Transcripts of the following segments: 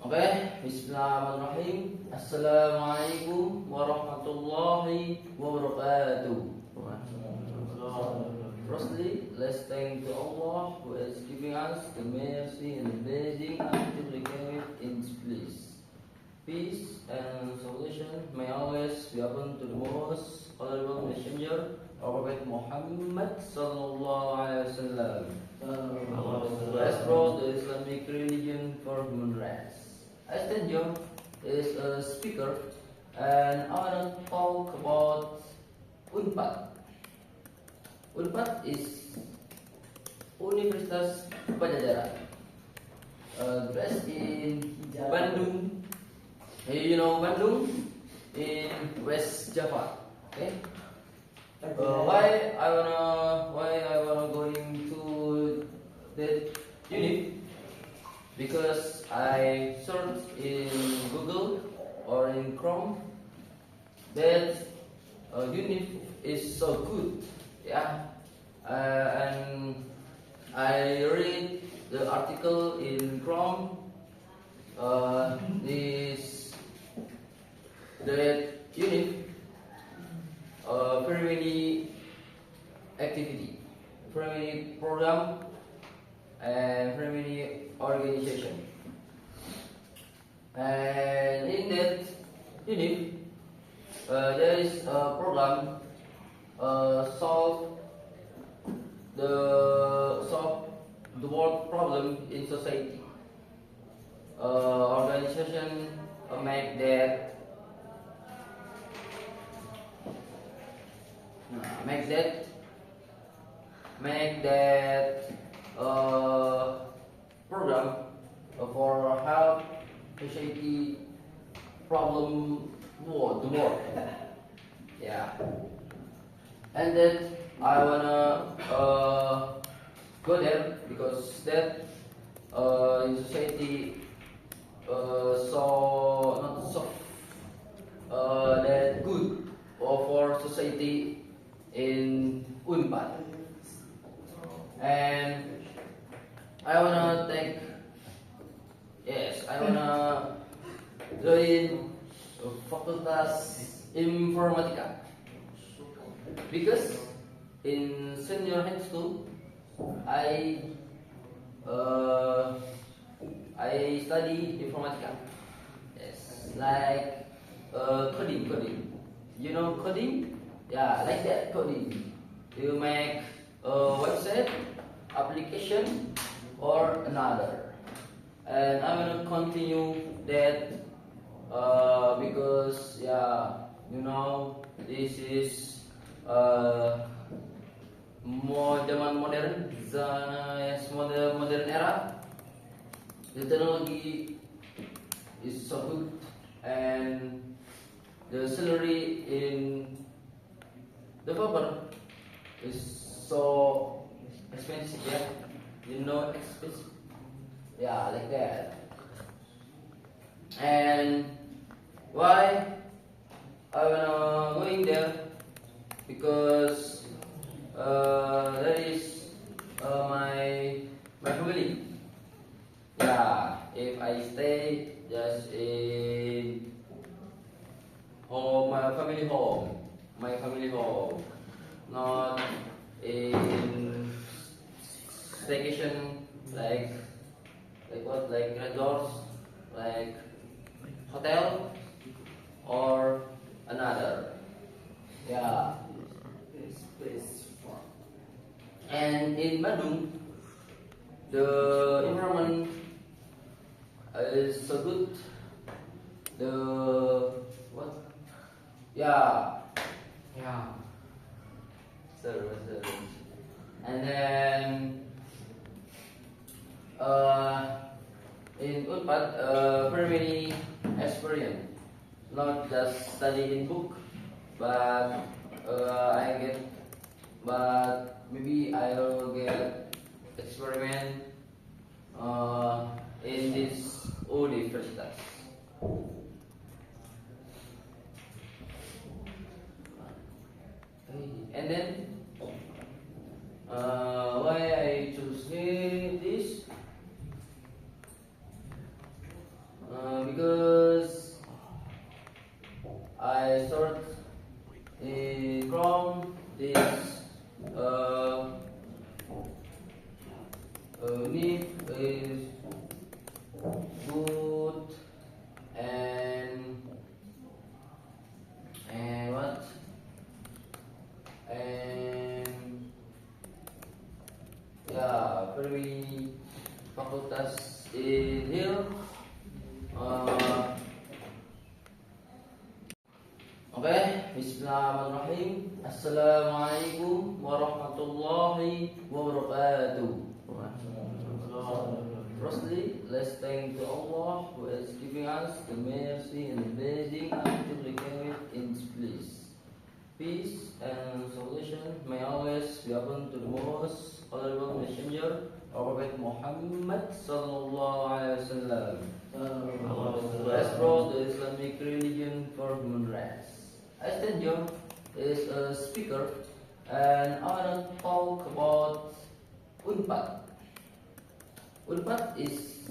Okay, Bismillahirrahmanirrahim. Assalamualaikum warahmatullahi wabarakatuh. Firstly, let's thank to Allah who is giving us the mercy and blessing until we came in this place. Peace and salvation may always be upon to the most honorable messenger, our Prophet Muhammad sallallahu alaihi wasallam, who has brought the Islamic religion for human race. I stand here as a speaker, and I want to talk about UNPAD. UNPAD is Universitas Padjadjaran, based in Bandung. You know Bandung in West Java. Okay. Why I wanna going to that unit? Because I searched in Google or in Chrome that unit is so good, yeah, and I read the article in Chrome. This that unit very many activity, very many program, and very many organization. And in that unit, there is a program solve the world problem in society. Organization make that program for help society problem the world. Yeah, and that I wanna go there because that in society so not so that good for society in UNPAD. And I wanna join Fakultas Informatika because in senior high school I study informatica. Yes, like coding. You know coding? Yeah, like that coding. You make a website, application, or another. And I'm gonna continue that because you know this is modern era. The technology is so good, and the salary in developer is so expensive. Yeah, you know expensive. Yeah, like that. And why I wanna going there? Because that is my family. Yeah, if I stay just in home, my family home, not in staycation like resorts, like hotel or another. Yeah. And in Bandung, the environment is so good. The what? Yeah. Sir. And then in UNPAD, very many experience, not just study in book, but maybe I will get experiment in this universitas. And then why I choose this? good, and what? And yeah, very facultas in here. Uh, okay, Bismillahirrahmanirrahim. Assalamualaikum warahmatullahi wabarakatuh. Firstly, let's thank to Allah who is giving us the mercy and the blessing until we came in this place. Peace and salvation may always be upon to the most honorable messenger, our Prophet Muhammad sallallahu alaihi wasallam, who has brought the Islamic religion for human race. I stand here as a speaker, and I want to talk about UNPAD. UNPAD is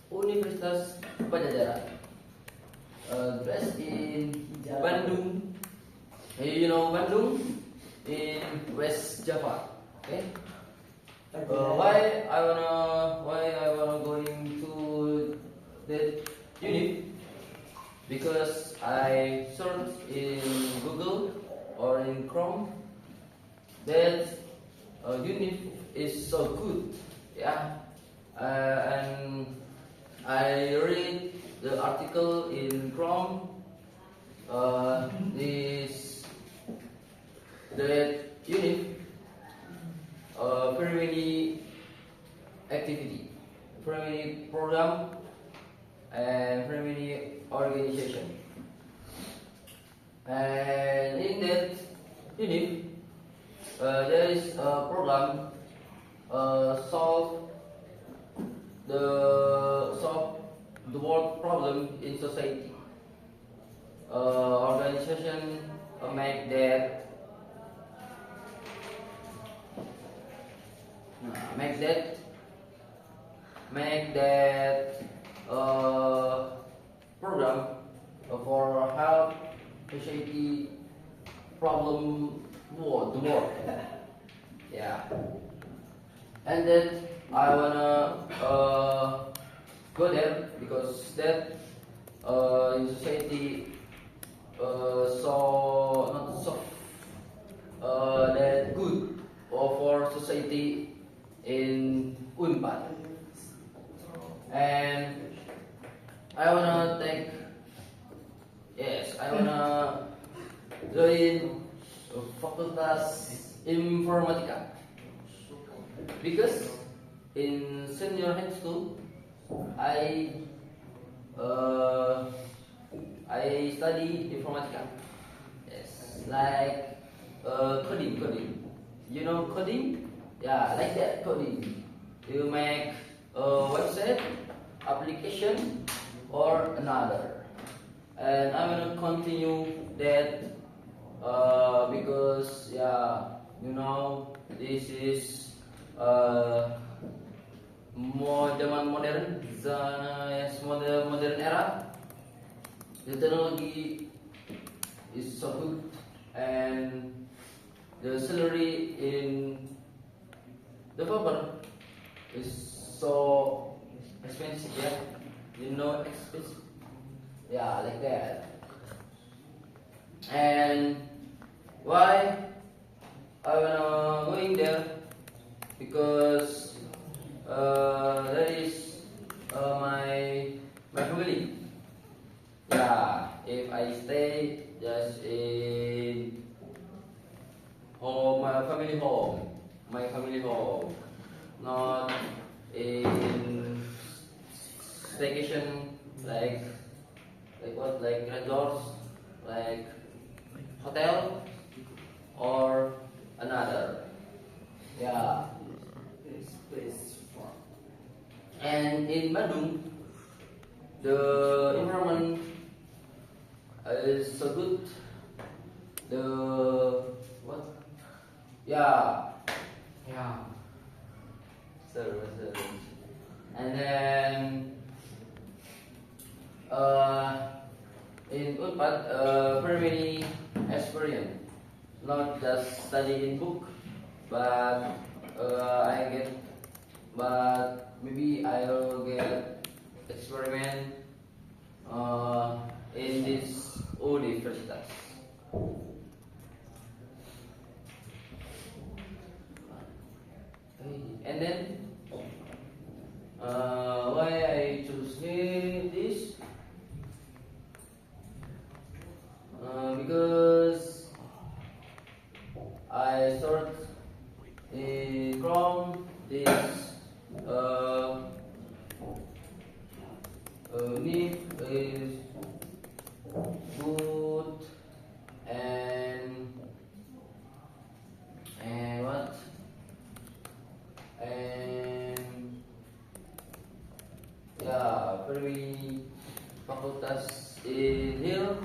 Universitas Padjadjaran, based in Bandung. You know Bandung in West Java. Okay. Why I wanna going to that unit? Because I searched in Google or in Chrome that unit is so good. Yeah. And I read the article in Chrome. That unit very many activity, very many program, and very many organization. And in that unit, there is a program solve the world problem in society. Organization make that program for help society problem the world. Yeah, and then I wanna go there because that in society so not so that good for society in UNPAD. And I wanna join Fakultas Informatika because in senior high school I study informatica. Yes, like coding. You know coding? Yeah, like that coding. You make a website, application, or another. And I'm gonna continue that because you know, this is more zaman modern, yes, modern era. The technology is so good, and the salary in developer is so expensive. Yeah, you know, expensive. Yeah, like that. And why I wanna going there? Because that is my family. Yeah, if I stay just in home, my family home, not in staycation like what, like resorts, like hotel or another. Yeah. And in Bandung, the environment is so good. The what? Yeah. Service. And then in Unpad, very many experience, not just study in book, but maybe I'll get choose here this because I start from this need is good and what and yeah very facultas in here